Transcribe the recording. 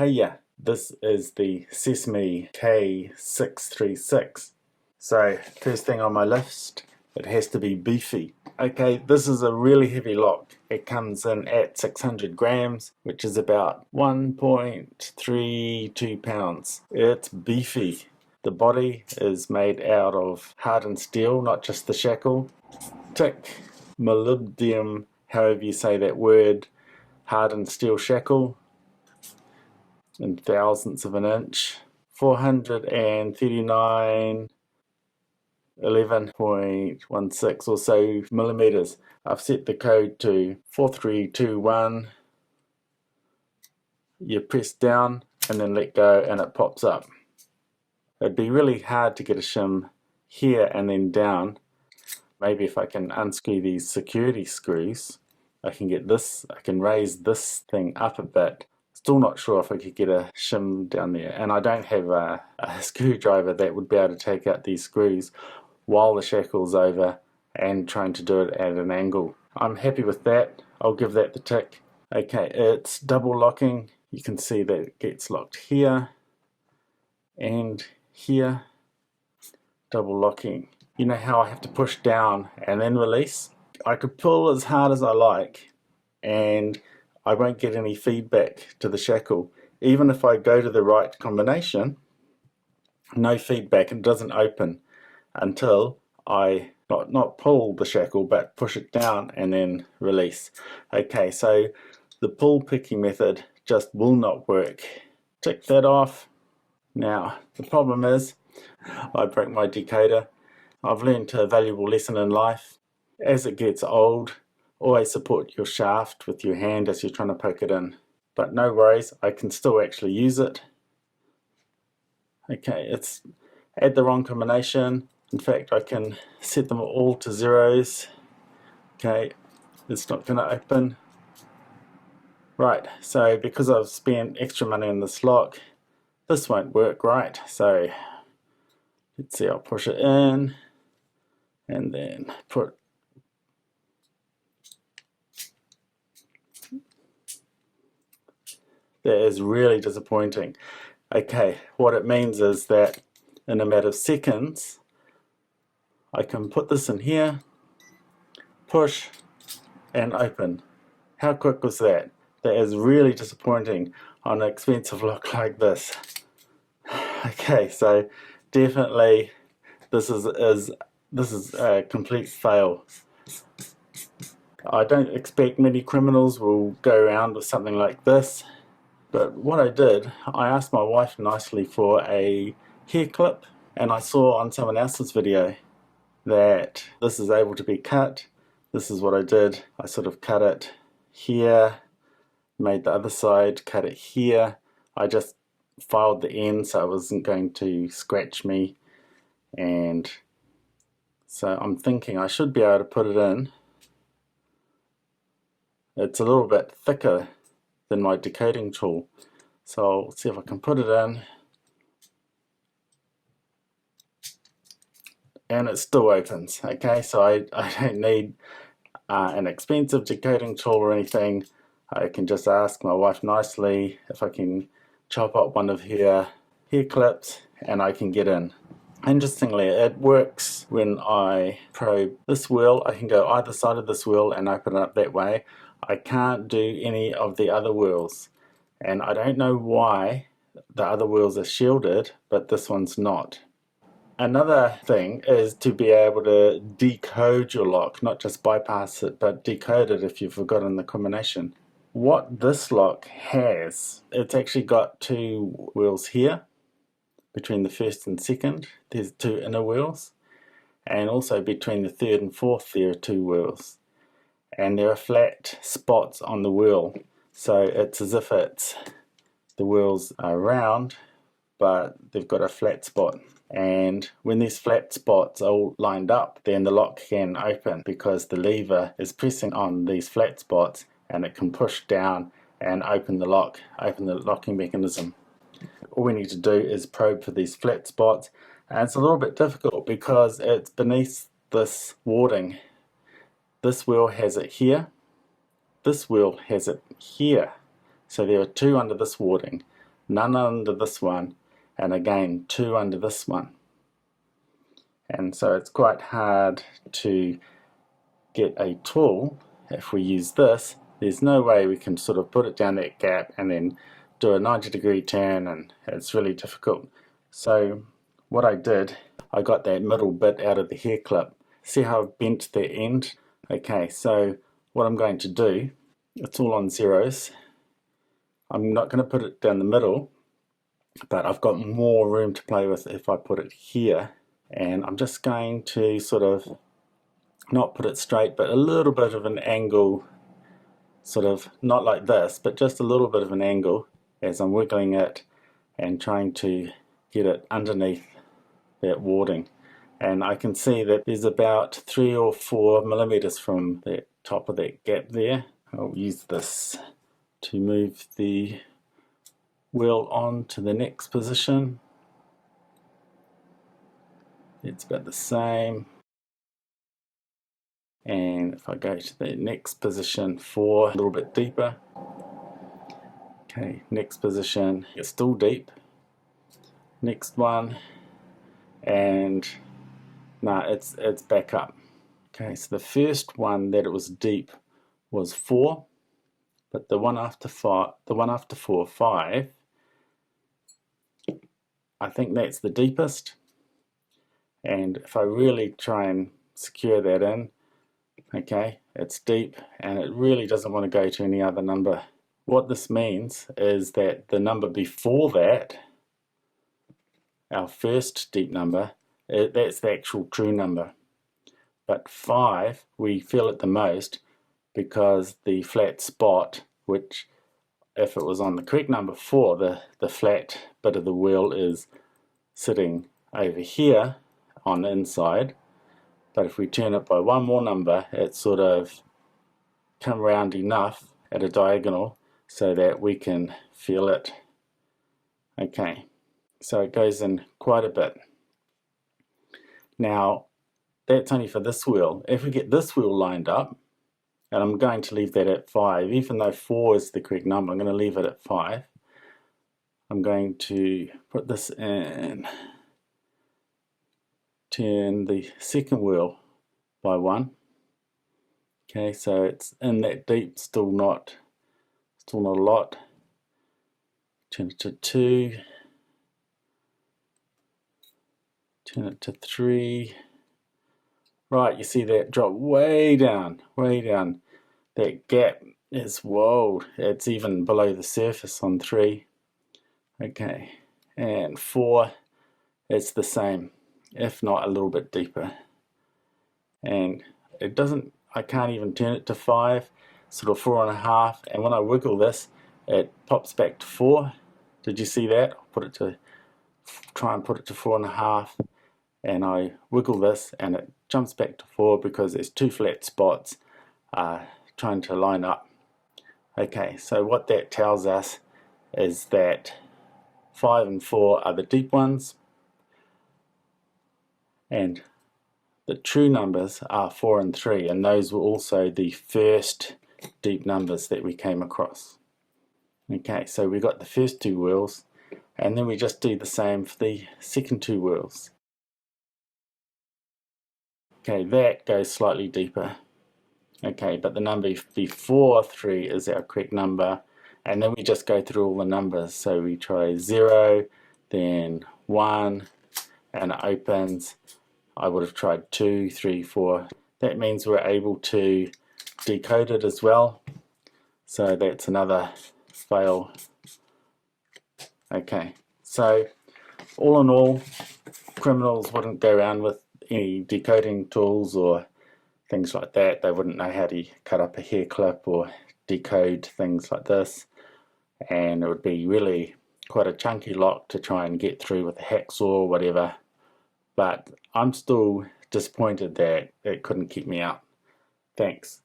Yeah, this is the Sesamee K636. So first thing on my list, it has to be beefy. Okay, this is a really heavy lock. It comes in at 600 grams, which is about 1.32 pounds. It's beefy. The body is made out of hardened steel, not just the shackle. Thick molybdenum, however you say that word, hardened steel shackle in thousandths of an inch. 439 11.16 or so millimeters. I've set the code to 4321. You press down and then let go and it pops up. It'd be really hard to get a shim here and then down. Maybe if I can unscrew these security screws, I can get this, I can raise this thing up a bit. Still not sure if I could get a shim down there, and I don't have a screwdriver that would be able to take out these screws while the shackle's over and trying to do it at an angle. I'm happy with that. I'll give that the tick. Okay, it's double locking. You can see that it gets locked here and here. Double locking. You know how I have to push down and then release? I could pull as hard as I like and I won't get any feedback to the shackle. Even if I go to the right combination, no feedback, it doesn't open until I not pull the shackle but push it down and then release. Okay, so the pull picking method just will not work. Tick that off. Now the problem is I broke my decoder. I've learned a valuable lesson in life. As it gets old, always support your shaft with your hand as you're trying to poke it in. But no worries, I can still actually use it. Okay, it's at the wrong combination. In fact, I can set them all to zeros. Okay, it's not going to open. Right, so because I've spent extra money on this lock, this won't work right. So let's see, I'll push it in and then put that is really disappointing. Okay, what it means is that in a matter of seconds I can put this in here, push and open. How quick was that? That is really disappointing on an expensive lock like this. Okay, so definitely this is a complete fail. I don't expect many criminals will go around with something like this, but what I did, I asked my wife nicely for a hair clip, and I saw on someone else's video that this is able to be cut. This is what I did. I sort of cut it here, made the other side, cut it here. I just filed the end so it wasn't going to scratch me, and so I'm thinking I should be able to put it in. It's a little bit thicker than my decoding tool, so I'll see if I can put it in. And it still opens. Okay, so I don't need an expensive decoding tool or anything. I can just ask my wife nicely if I can chop up one of her hair clips and I can get in. Interestingly, it works when I probe this wheel. I can go either side of this wheel and open it up that way. I can't do any of the other wheels, and I don't know why the other wheels are shielded but this one's not. Another thing is to be able to decode your lock, not just bypass it, but decode it if you've forgotten the combination. What this lock has, it's actually got two wheels here, between the first and second, there's two inner wheels, and also between the third and fourth there are two wheels. And there are flat spots on the wheel, so it's as if the wheels are round, but they've got a flat spot. And when these flat spots are all lined up, then the lock can open because the lever is pressing on these flat spots and it can push down and open the locking mechanism. All we need to do is probe for these flat spots, and it's a little bit difficult because it's beneath this warding. This wheel has it here, this wheel has it here, so there are two under this warding. none under this one, and again 2 under this one. And so it's quite hard to get a tool. If we use this, there's no way we can sort of put it down that gap and then do a 90-degree turn, and it's really difficult. So what I did, I got that middle bit out of the hair clip. See how I've bent the end? Okay, so what I'm going to do, it's all on zeros. I'm not going to put it down the middle, but I've got more room to play with if I put it here. And I'm just going to sort of not put it straight, but a little bit of an angle, sort of not like this, but just a little bit of an angle as I'm wiggling it and trying to get it underneath that warding. And I can see that there's about 3 or 4 millimeters from the top of that gap there. I'll use this to move the wheel on to the next position. It's about the same. And if I go to the next position, 4, a little bit deeper. Okay, next position, it's still deep. Next one, and no, it's back up. Okay, so the first one that it was deep was 4, but the one after 4, 5, I think that's the deepest. And if I really try and secure that in, okay, it's deep and it really doesn't want to go to any other number. What this means is that the number before that, our first deep number, that's the actual true number. But 5, we feel it the most because the flat spot, which if it was on the correct number 4, the flat bit of the wheel is sitting over here on the inside. But if we turn it by one more number, it sort of come round enough at a diagonal so that we can feel it. Okay, so it goes in quite a bit. Now, that's only for this wheel. If we get this wheel lined up, and I'm going to leave that at 5, even though 4 is the correct number, I'm going to leave it at 5. I'm going to put this in, turn the second wheel by 1. Okay, so it's in that deep, still not a lot. Turn it to 2, turn it to 3. Right, you see that drop way down, way down. That gap is, whoa, it's even below the surface on 3. Okay, and 4, it's the same, if not a little bit deeper. And it doesn't, I can't even turn it to 5, sort of 4.5, and when I wiggle this, it pops back to 4. Did you see that? I'll put it to, try and put it to 4.5, and I wiggle this and it jumps back to 4 because there's 2 flat spots trying to line up. Okay, so what that tells us is that 5 and 4 are the deep ones, and the true numbers are 4 and 3, and those were also the first deep numbers that we came across. Okay, so we got the first 2 wheels, and then we just do the same for the second 2 wheels. Okay, that goes slightly deeper. Okay, but the number before 3 is our correct number, and then we just go through all the numbers. So we try 0, then 1, and it opens. I would have tried 2, 3, 4. That means we're able to decode it as well. So that's another fail. Okay, so all in all, criminals wouldn't go around with any decoding tools or things like that. They wouldn't know how to cut up a hair clip or decode things like this, and it would be really quite a chunky lock to try and get through with a hacksaw or whatever. But I'm still disappointed that it couldn't keep me out. Thanks.